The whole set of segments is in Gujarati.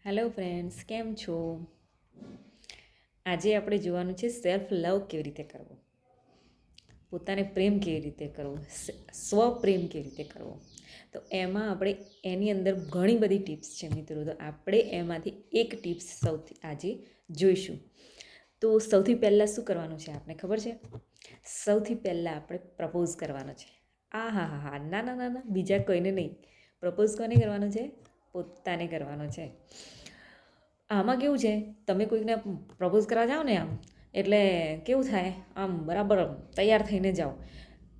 હેલો ફ્રેન્ડ્સ, કેમ છો? આજે આપણે જોવાનું છે સેલ્ફ લવ કેવી રીતે કરવો, પોતાને પ્રેમ કેવી રીતે કરવો, સ્વપ્રેમ કેવી રીતે કરવો. તો એમાં આપણે એની અંદર ઘણી બધી ટિપ્સ છે મિત્રો. તો આપણે એમાંથી એક ટિપ્સ આજે જોઈશું. તો સૌથી પહેલાં શું કરવાનું છે આપણે ખબર છે? સૌથી પહેલાં આપણે પ્રપોઝ કરવાનો છે. હા, ના, બીજા કોઈને નહીં. પ્રપોઝ કોને કરવાનો છે? પોતાને કરવાનો છે. આમાં કેવું છે, તમે કોઈકને પ્રપોઝ કરવા જાઓ ને આમ, એટલે કેવું થાય, આમ બરાબર તૈયાર થઈને જાઓ.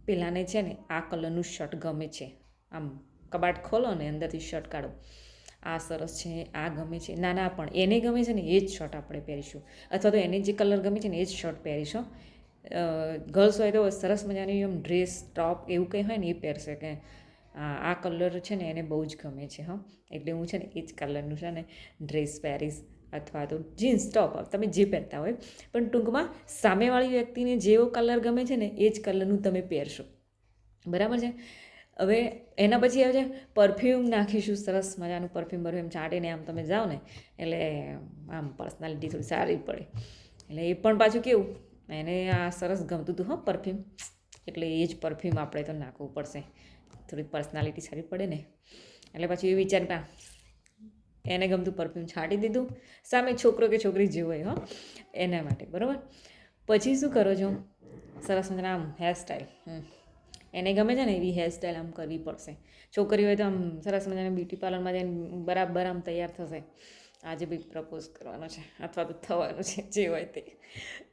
પેલાને છે ને આ કલરનું શર્ટ ગમે છે, આમ કબાટ ખોલો ને અંદરથી શર્ટ કાઢો, આ સરસ છે, આ ગમે છે. ના પણ એને ગમે છે ને એ જ શર્ટ આપણે પહેરીશું, અથવા તો એને જે કલર ગમે છે ને એ જ શર્ટ પહેરીશું. ગર્લ્સ હોય તો સરસ મજાની એમ ડ્રેસ ટોપ એવું કંઈ હોય ને એ પહેરશે કે આ કલર છે ને એને બહુ જ ગમે છે. એટલે હું છે ને એ જ કલરનું છે ને ડ્રેસ પહેરીશ, અથવા તો જીન્સ ટોપ, તમે જે પહેરતા હોય. પણ ટૂંકમાં સામેવાળી વ્યક્તિને જેવો કલર ગમે છે ને એ જ કલરનું તમે પહેરશો, બરાબર છે. હવે એના પછી આવે છે પરફ્યુમ નાખીશું, સરસ મજાનું પરફ્યુમ છાંટીને આમ તમે જાઓ ને એટલે આમ પર્સનાલિટી થોડી સારી પડે. એટલે એ પણ પાછું કેવું, એને આ સરસ ગમતું હતું પરફ્યુમ, એટલે એ જ પરફ્યુમ આપણે તો નાખવું પડશે, થોડી પર્સનાલિટી સારી પડે ને. એટલે પછી એ વિચારતા એને ગમતું પરફ્યુમ છાંટી દીધું, સામે છોકરો કે છોકરી જેવું હોય એના માટે, બરાબર. પછી શું કરો છો? સરસ મજાના આમ હેરસ્ટાઈલ, એને ગમે છે ને એવી હેરસ્ટાઈલ આમ કરવી પડશે. છોકરી હોય તો આમ સરસ મજાના બ્યુટી પાર્લરમાં જઈને બરાબર આમ તૈયાર થશે, આજે બી પ્રપોઝ કરવાનો છે અથવા તો થવાનું છે, જે હોય તે.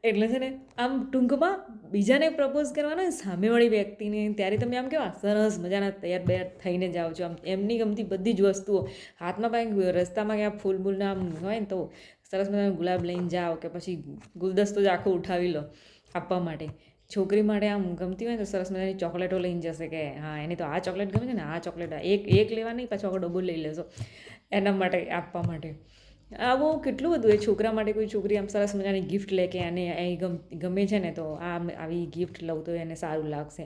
એટલે છે ને આમ ટૂંકમાં બીજાને પ્રપોઝ કરવાનો ને સામેવાળી વ્યક્તિને, ત્યારે તમે આમ કેવા સરસ મજાના તૈયાર થઈને જાઓ છો. આમ એમની ગમતી બધી જ વસ્તુઓ હાથમાં, પાછી રસ્તામાં ક્યાં ફૂલ બૂલના આમ હોય ને તો સરસ મજાનું ગુલાબ લઈને જાઓ, કે પછી ગુલદસ્તો જ આખો ઉઠાવી લો આપવા માટે. છોકરી માટે આમ ગમતી હોય ને તો સરસ મજાની ચોકલેટો લઈને જશે કે હા એને તો આ ચોકલેટ ગમે છે ને, આ ચોકલેટ એક લેવા નહીં, પાછો આખો ડબ્બો લઈ લેશો એના માટે, આપવા માટે. આવું કેટલું બધું એ છોકરા માટે. કોઈ છોકરી આમ સરસ મજાની ગિફ્ટ લે કે એને ગમે છે ને તો આવી ગિફ્ટ લઉં તો એને સારું લાગશે,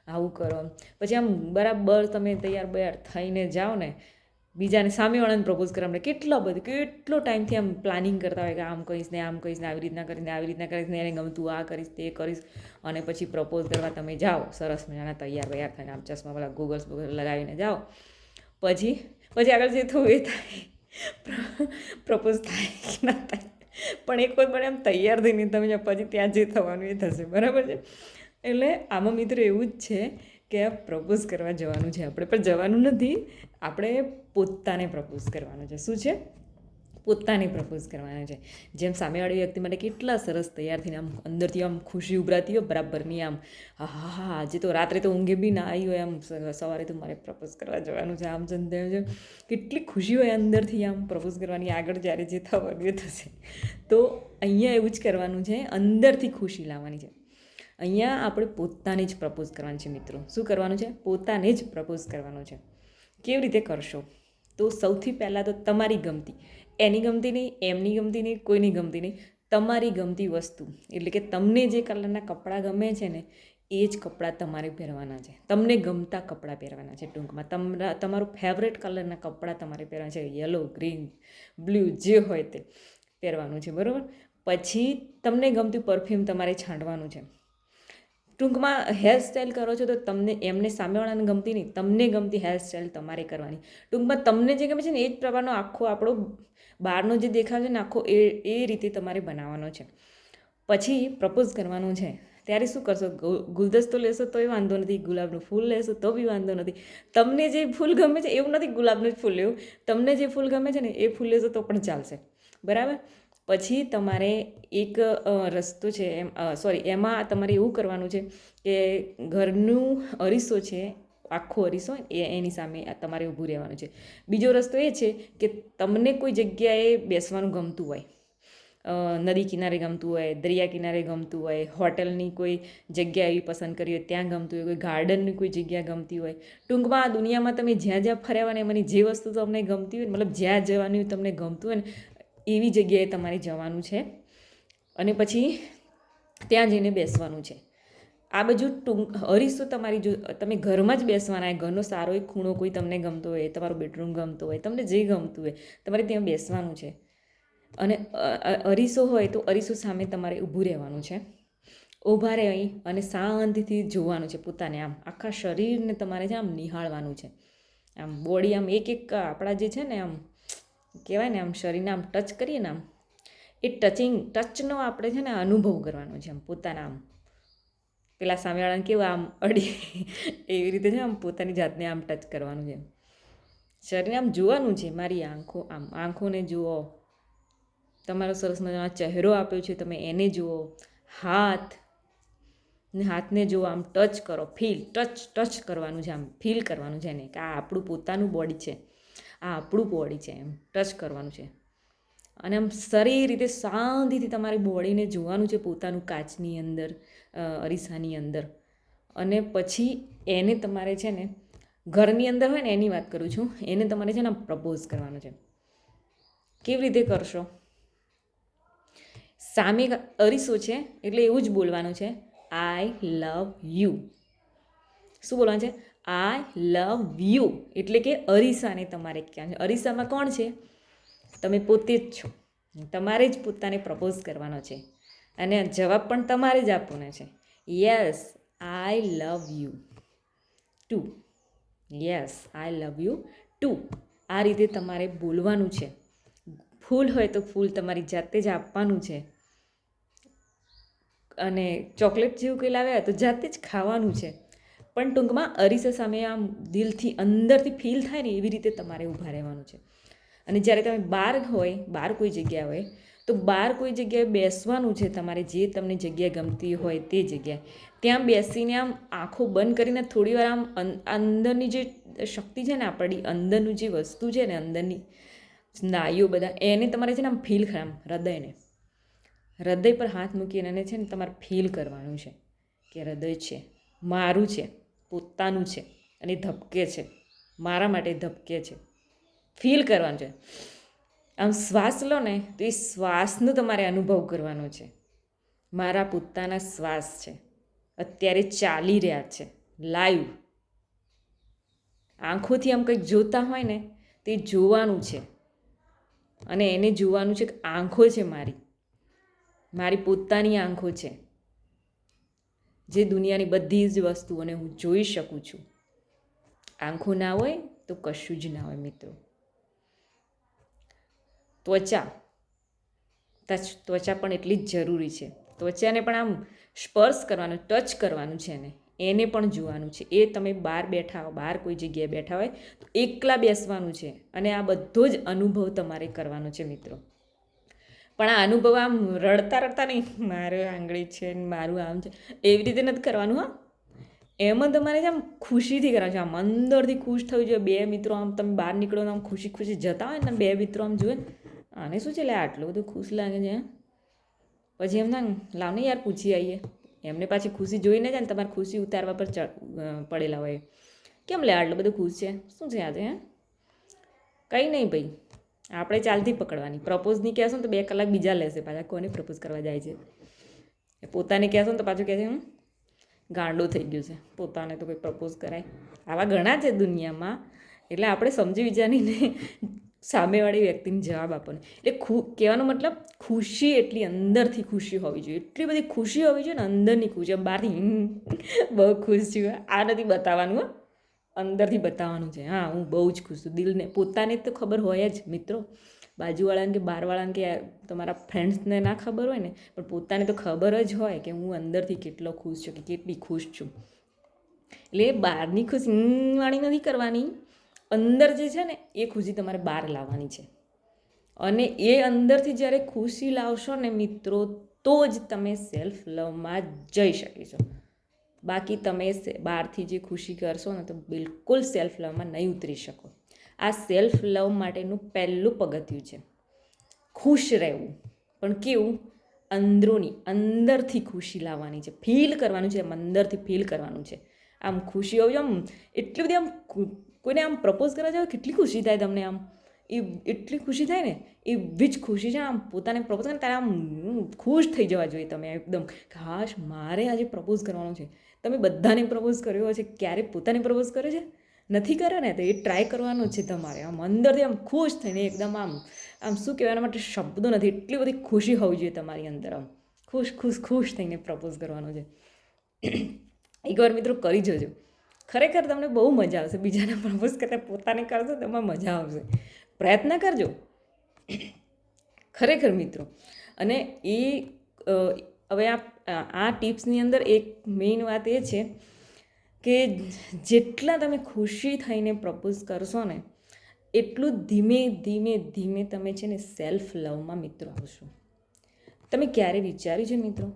આવું કરો. પછી આમ બરાબર તમે તૈયાર થઈને જાઓ ને, બીજાને સામેવાળાને પ્રપોઝ કરવા માટે કેટલો ટાઈમથી આમ પ્લાનિંગ કરતા હોય કે આમ કહીશ ને આમ કહીશ ને, આવી રીતના કરીશ ને, એને ગમતું આ કરીશ તે કરીશ. અને પછી પ્રપોઝ કરવા તમે જાઓ સરસ મજાના તૈયાર થઈને, આમ ચશ્મા પેલા ગોગલ્સ લગાવીને જાઓ. પછી આગળ જે થયું એ થાય, પ્રપોઝ થાય કે ના થાય. પણ એક વખત મને આમ તૈયાર થઈને તમે પછી ત્યાં જે થવાનું એ થશે, બરાબર છે. એટલે આમાં મિત્રો એવું જ છે કે પ્રપોઝ કરવા જવાનું છે આપણે, પણ જવાનું નથી, આપણે પોતાને પ્રપોઝ કરવાનું છે. શું છે? પોતાને પ્રપોઝ કરવાના છે. જેમ સામેવાળી વ્યક્તિ માટે કેટલા સરસ તૈયાર થઈને આમ અંદરથી આમ ખુશી ઉભરાતી હોય બરાબરની, આમ હા આજે તો રાત્રે તો ઊંઘે બી ના આવી હોય, આમ સવારે તો મારે પ્રપોઝ કરવા જવાનું છે, આમ છે તેમ છે. કેટલી ખુશી હોય અંદરથી આમ પ્રપોઝ કરવાની, આગળ જ્યારે જે થવાનું એ થશે. તો અહીંયા એવું જ કરવાનું છે, અંદરથી ખુશી લાવવાની છે. અહીંયા આપણે પોતાને જ પ્રપોઝ કરવાનું છે મિત્રો. શું કરવાનું છે? પોતાને જ પ્રપોઝ કરવાનું છે. કેવી રીતે કરશો? તો સૌથી પહેલાં તો તમારી ગમતી, એની ગમતી નહીં, એમની ગમતી નહીં, કોઈની ગમતી નહીં, તમારી ગમતી વસ્તુ, એટલે કે તમને જે કલરના કપડાં ગમે છે ને એ જ કપડાં તમારે પહેરવાના છે. તમને ગમતા કપડાં પહેરવાના છે. ટૂંકમાં તમારું ફેવરેટ કલરના કપડાં તમારે પહેરવાના છે. યલો, ગ્રીન, બ્લુ જે હોય તે પહેરવાનું છે, બરાબર. પછી તમને ગમતું પરફ્યુમ તમારે છાંટવાનું છે. ટૂંકમાં હેરસ્ટાઈલ કરો છો તો તમને એમને સામેવાળાને ગમતી નહીં, તમને ગમતી હેરસ્ટાઈલ તમારે કરવાની. ટૂંકમાં તમને જે ગમે છે ને એ જ પ્રકારનો આખો આપણો બહારનો જે દેખાવ છે ને આખો એ રીતે તમારે બનાવવાનો છે. પછી પ્રપોઝ કરવાનું છે ત્યારે શું કરશો? ગુલદસ્તો લેશો તોય વાંધો નથી, ગુલાબનું ફૂલ લેશો તો બી વાંધો નથી. તમને જે ફૂલ ગમે છે એવું નથી ગુલાબનું જ ફૂલ લેવું, તમને જે ફૂલ ગમે છે ને એ ફૂલ લેશો તો પણ ચાલશે, બરાબર. પછી તમારે એક રસ્તો છે, એમાં તમારે એવું કરવાનું છે કે ઘરનું અરીસો છે, આખો અરીસો એની સામે તમારે ઊભું રહેવાનું છે. બીજો રસ્તો એ છે કે તમને કોઈ જગ્યાએ બેસવાનું ગમતું હોય, નદી કિનારે ગમતું હોય, દરિયા કિનારે ગમતું હોય, હોટલની કોઈ જગ્યા એવી પસંદ કરી હોય ત્યાં ગમતું હોય, કોઈ ગાર્ડનની કોઈ જગ્યા ગમતી હોય. ટૂંકમાં આ દુનિયામાં તમે જ્યાં ફર્યા હોય ને એમાંની જે વસ્તુ તમને ગમતી હોય, મતલબ જ્યાં જવાનું તમને ગમતું હોય ને એવી જગ્યાએ તમારે જવાનું છે. અને પછી ત્યાં જઈને બેસવાનું છે. આ બાજુ અરીસો તમારી જો તમે ઘરમાં જ બેસવાના હોય, ઘરનો સારો એક ખૂણો કોઈ તમને ગમતો હોય, તમારો બેડરૂમ ગમતો હોય, તમને જે ગમતું હોય તમારે ત્યાં બેસવાનું છે. અને અરીસો હોય તો અરીસો સામે તમારે ઊભું રહેવાનું છે. ઊભા રહી અને શાંતિથી જોવાનું છે પોતાને, આમ આખા શરીરને તમારે છે આમ નિહાળવાનું છે. આમ બોડી આમ એક આપણા જે છે ને આમ કહેવાય ને આમ શરીરને આમ ટચ કરીએ ને આમ એ ટચનો આપણે છે ને અનુભવ કરવાનો છે. આમ પોતાના આમ પેલા સામેવાળાને કેવું આમ અડી એવી રીતે છે આમ પોતાની જાતને આમ ટચ કરવાનું છે. શરીરને આમ જોવાનું છે. મારી આંખોને જુઓ, તમારો સરસ મજાનો ચહેરો આપ્યો છે તમે એને જુઓ, હાથને જુઓ, આમ ટચ કરો, ટચ કરવાનું છે, આમ ફીલ કરવાનું છે એને કે આ આપણું પોતાનું બોડી છે, આ આપણું બોડી છે, એમ ટચ કરવાનું છે. અને આમ સારી રીતે શાંતિથી તમારી બોડીને જોવાનું છે પોતાનું કાચની અંદર, અરીસાની અંદર. અને પછી એને તમારે છે ને ઘરની અંદર હોય ને એની વાત કરું છું, એને તમારે છે ને પ્રપોઝ કરવાનું છે. કેવી રીતે કરશો? સામે અરીસો છે એટલે એવું જ બોલવાનું છે, આઈ લવ યુ. શું બોલવાનું છે? આઈ લવ યુ. એટલે કે અરીસાને તમારે ક્યાં છે? અરીસામાં કોણ છે? તમે પોતે જ છો. તમારે જ પોતાને પ્રપોઝ કરવાનો છે અને જવાબ પણ તમારે જ આપવાનો છે. Yes I love you too. Yes I love you too. આ રીતે તમારે બોલવાનું છે. ફૂલ હોય તો ફૂલ તમારી જાતે જ આપવાનું છે. અને ચોકલેટ જેવું કંઈ લાવ્યા તો જાતે જ ખાવાનું છે. પણ ટૂંકમાં અરીસા સામે આમ દિલથી અંદરથી ફીલ થાય ને એવી રીતે તમારે ઊભા રહેવાનું છે. અને જ્યારે તમે બહાર કોઈ જગ્યા હોય તો બહાર કોઈ જગ્યાએ બેસવાનું છે તમારે, જે તમને જગ્યા ગમતી હોય તે જગ્યાએ. ત્યાં બેસીને આમ આંખો બંધ કરીને થોડી વાર આમ અંદરની જે શક્તિ છે ને, આપણી અંદરનું જે વસ્તુ છે ને, અંદરની સ્નાયુઓ બધા એને તમારે છે ને આમ ફીલ આમ હૃદય પર હાથ મૂકીને એને છે ને તમારે ફીલ કરવાનું છે કે હૃદય છે, મારું છે, પોતાનું છે અને ધબકે છે, મારા માટે ધબકે છે. ફીલ કરવાનું છે. આમ શ્વાસ લો ને તો એ શ્વાસનો તમારે અનુભવ કરવાનો છે. મારા પોતાના શ્વાસ છે, અત્યારે ચાલી રહ્યા છે લાઈવ. આંખોથી આમ કંઈક જોતા હોય ને તે જોવાનું છે અને એને જોવાનું છે કે આંખો છે મારી પોતાની આંખો છે, જે દુનિયાની બધી જ વસ્તુઓને હું જોઈ શકું છું. આંખો ના હોય તો કશું જ ના હોય મિત્રો. ત્વચા પણ એટલી જ જરૂરી છે. ત્વચાને પણ આમ સ્પર્શ કરવાનું, ટચ કરવાનું છે એને પણ જોવાનું છે. એ તમે બહાર કોઈ જગ્યાએ બેઠા હોય તો એકલા બેસવાનું છે અને આ બધો જ અનુભવ તમારે કરવાનો છે મિત્રો. પણ આ અનુભવ આમ રડતા નહીં, મારું આંગળી છે ને મારું આમ છે એવી રીતે નથી કરવાનું. હા, એમાં તમારે આમ ખુશીથી કરવાનું છે. આમ અંદરથી ખુશ થવું જોઈએ. બે મિત્રો આમ તમે બહાર નીકળો આમ ખુશી જતા હોય ને, બે મિત્રો આમ જુએ આને શું છે, લે આટલું બધું ખુશ લાગે છે. પછી એમ થાય લાવને યાર પૂછી આવીએ. એમને પાછી ખુશી જોઈને જાય ને તમારે ખુશી ઉતારવા પર પડેલા હોય. કેમ લે આટલું બધું ખુશ છે, શું છે આજે? કંઈ નહીં ભાઈ, આપણે ચાલતી પકડવાની. પ્રપોઝની કહેશો ને તો 2 કલાક બીજા લેશે પાછા. કોને પ્રપોઝ કરવા જાય છે? પોતાને કહેશો ને તો પાછું કહે છે ગાંડો થઈ ગયું છે, પોતાને તો કોઈ પ્રપોઝ કરાય. આવા ઘણા છે દુનિયામાં. એટલે આપણે સમજી વિચારીને સામેવાળી વ્યક્તિને જવાબ આપવાનો. એટલે કહેવાનો મતલબ ખુશી એટલી અંદરથી ખુશી હોવી જોઈએ, એટલી બધી ખુશી હોવી જોઈએ ને અંદરની ખુશી. બહારથી બહુ ખુશ છું, આ નથી બતાવવાનું. અંદરથી બતાવવાનું છે, હા હું બહુ જ ખુશ છું. દિલને પોતાને તો ખબર હોય જ મિત્રો. બાજુવાળાને કે બહારવાળાને કે તમારા ફ્રેન્ડ્સને ના ખબર હોય ને, પણ પોતાને તો ખબર જ હોય કે હું અંદરથી કેટલો ખુશ છું, કે કેટલી ખુશ છું. એટલે બહારની ખુશી વાળી નથી કરવાની. અંદર જે છે ને એ ખુશી તમારે બહાર લાવવાની છે. અને એ અંદરથી જ્યારે ખુશી લાવશો ને મિત્રો, તો જ તમે સેલ્ફ લવમાં જઈ શકીશો. બાકી તમે બહારથી જે ખુશી કરશો ને તો બિલકુલ સેલ્ફ લવમાં નહીં ઉતરી શકો. આ સેલ્ફ લવ માટેનું પહેલું પગથિયું છે. ખુશ રહેવું, પણ કેવું? અંદરથી ખુશી લાવવાની છે, ફીલ કરવાનું છે, અંદરથી ફીલ કરવાનું છે. આમ ખુશી હોવી, આમ એટલી બધી આમ કોઈને આમ પ્રપોઝ કરવા જાવ કેટલી ખુશી થાય તમને. આમ એ એટલી ખુશી થાય ને, એવી જ ખુશી છે આમ પોતાને પ્રપોઝ કરે ત્યારે આમ ખુશ થઈ જવા જોઈએ તમે એકદમ, હાશ મારે આજે પ્રપોઝ કરવાનું છે. તમે બધાને પ્રપોઝ કર્યો છે, ક્યારે પોતાને પ્રપોઝ કર્યો છે? નથી કર્યો ને, તો એ ટ્રાય કરવાનું છે તમારે. આમ અંદરથી આમ ખુશ થઈને એકદમ આમ આમ શું કહેવાય, એના માટે શબ્દો નથી, એટલી બધી ખુશી હોવી જોઈએ તમારી અંદર. આમ ખુશ ખુશ ખુશ થઈને પ્રપોઝ કરવાનું છે. એકવાર મિત્રો કરી જજો, ખરેખર તમને બહુ મજા આવશે. બીજાને પ્રપોઝ કરતાં પોતાને કરશો તો એમાં મજા આવશે. પ્રયત્ન કરજો ખરેખર મિત્રો. અને એ હવે આ ટિપ્સની અંદર એક મેઇન વાત એ છે કે જેટલા તમે ખુશી થઈને પ્રપોઝ કરશો ને, એટલું ધીમે ધીમે ધીમે તમે છે ને સેલ્ફ લવમાં મિત્રો આવશો. તમે ક્યારે વિચાર્યું છે મિત્રો?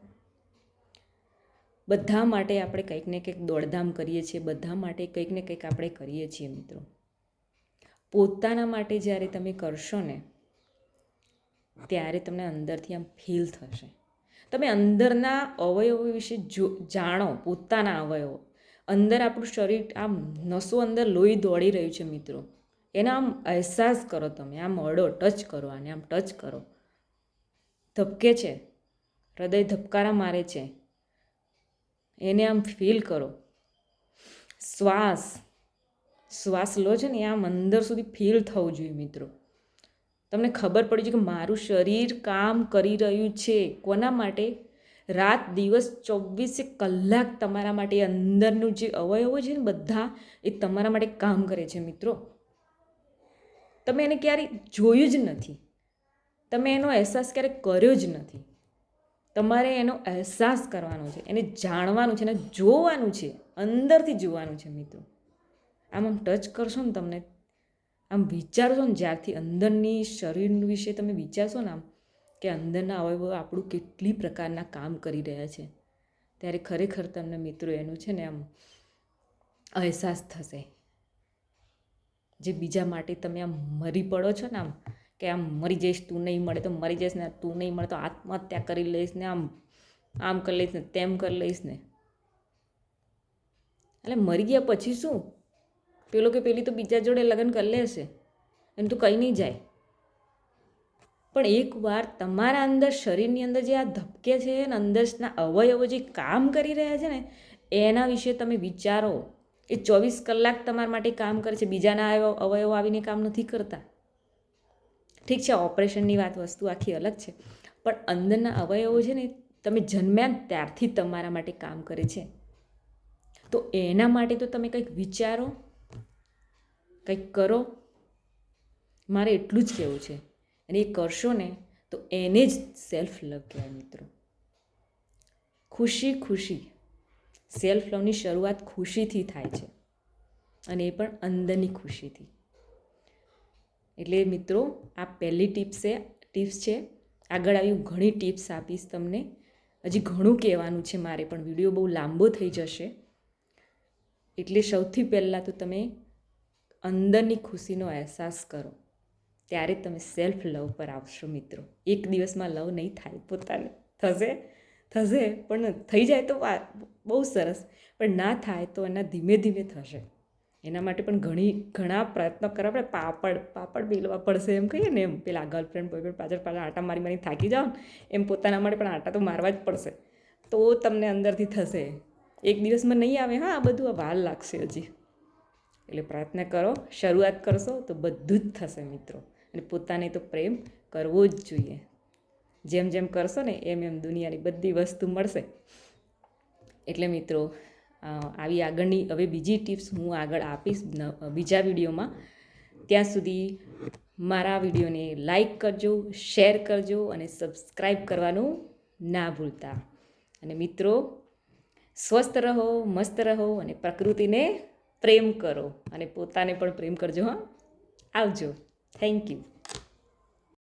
બધા માટે આપણે કંઈક ને કંઈક દોડધામ કરીએ છીએ, બધા માટે કંઈક ને કંઈક આપણે કરીએ છીએ મિત્રો. પોતાના માટે જ્યારે તમે કરશો ને, ત્યારે તમને અંદરથી આમ ફીલ થશે. તમે અંદરના અવયવો વિશે જાણો, પોતાના અવયવો. અંદર આપણું શરીર, આમ નસો અંદર લોહી દોડી રહ્યું છે મિત્રો, એનો આમ અહેસાસ કરો. તમે આમ અડો, ટચ કરો, આને આમ ટચ કરો. ધબકે છે, હૃદય ધબકારા મારે છે, એને આમ ફીલ કરો. શ્વાસ લો છે ને, આમ અંદર સુધી ફીલ થવું જોઈએ મિત્રો. તમને ખબર પડી છે કે મારું શરીર કામ કરી રહ્યું છે. કોના માટે? રાત દિવસ 24 કલાક તમારા માટે અંદરનું જે અવયવો છે ને બધા, એ તમારા માટે કામ કરે છે મિત્રો. તમે એને ક્યારેય જોયું જ નથી, તમે એનો અહેસાસ ક્યારેય કર્યો જ નથી. તમારે એનો અહેસાસ કરવાનો છે, એને જાણવાનું છે, એને જોવાનું છે, અંદરથી જોવાનું છે મિત્રો. આમ ટચ કરશો ને, તમને આમ વિચારશો ને, જ્યારથી અંદરની શરીર વિશે તમે વિચારશો ને, આમ કે અંદરના અવયવો આપણું કેટલી પ્રકારના કામ કરી રહ્યા છે, ત્યારે ખરેખર તમને મિત્રો એનું છે ને આમ અહેસાસ થશે. જે બીજા માટે તમે આમ મરી પડો છો ને, આમ કે આમ મરી જઈશ, તું નહીં મળે તો મરી જઈશ ને, તું નહીં મળે તો આત્મહત્યા કરી લઈશ ને, આમ કરી લઈશ ને, તેમ કરી લઈશ ને. એટલે મરી ગયા પછી શું? પેલો કે પેલી તો બીજા જોડે લગ્ન કરી લેશે, એમ તો કંઈ નહીં જાય. પણ એકવાર તમારા અંદર શરીરની અંદર જે આ ધબકે છે ને, અંદરના અવયવો જે કામ કરી રહ્યા છે ને, એના વિશે તમે વિચારો. એ 24 કલાક તમારા માટે કામ કરે છે, બીજાના અવયવો આવીને કામ નથી કરતા. ઠીક છે, ઓપરેશનની વસ્તુ આખી અલગ છે, પણ અંદરના અવયવો છે ને, તમે જન્મ્યા ત્યારથી તમારા માટે કામ કરે છે. તો એના માટે તો તમે કંઈક વિચારો, કંઈક કરો. મારે એટલું જ કહેવું છે. અને એ કરશો ને તો એને જ સેલ્ફ લવ કહેવાય મિત્રો. ખુશી સેલ્ફ લવની શરૂઆત ખુશીથી થાય છે, અને એ પણ અંદરની ખુશીથી. એટલે મિત્રો, આ પહેલી ટિપ્સ છે. આગળ આવી ઘણી ટિપ્સ આપીશ તમને. હજી ઘણું કહેવાનું છે મારે, પણ વિડીયો બહુ લાંબો થઈ જશે. એટલે સૌથી પહેલાં તો તમે અંદરની ખુશીનો અહેસાસ કરો, ત્યારે તમે સેલ્ફ લવ પર આવશો મિત્રો. એક દિવસમાં લવ નહીં થાય પોતાને. થશે પણ થઈ જાય તો બહુ સરસ, પણ ના થાય તો એના ધીમે ધીમે થશે. એના માટે પણ ઘણા પ્રયત્નો કરવા પડે. પાપડ બેલવા પડશે, એમ કહીએ ને, એમ પેલા ગર્લફ્રેન્ડ બોયફ્રેન્ડ પાછળ આટા મારી થાકી જાઓ ને, એમ પોતાના માટે પણ આટા તો મારવા જ પડશે, તો તમને અંદરથી થશે. એક દિવસમાં નહીં આવે, હા, આ બધું વાર લાગશે હજી. એટલે પ્રયત્ન કરો, શરૂઆત કરશો તો બધું જ થશે મિત્રો. અને પોતાને તો પ્રેમ કરવો જ જોઈએ. જેમ જેમ કરશો ને એમ દુનિયાની બધી વસ્તુ મળશે. એટલે મિત્રો, આવી આગળની હવે બીજી ટિપ્સ હું આગળ આપીશ બીજા વિડીયોમાં. ત્યાં સુધી મારા વિડીયોને લાઈક કરજો, શેર કરજો અને સબસ્ક્રાઈબ કરવાનું ના ભૂલતા. અને મિત્રો, સ્વસ્થ રહો, મસ્ત રહો અને પ્રકૃતિને પ્રેમ કરો, અને પોતાને પણ પ્રેમ કરજો. હા, આવજો. Thank you.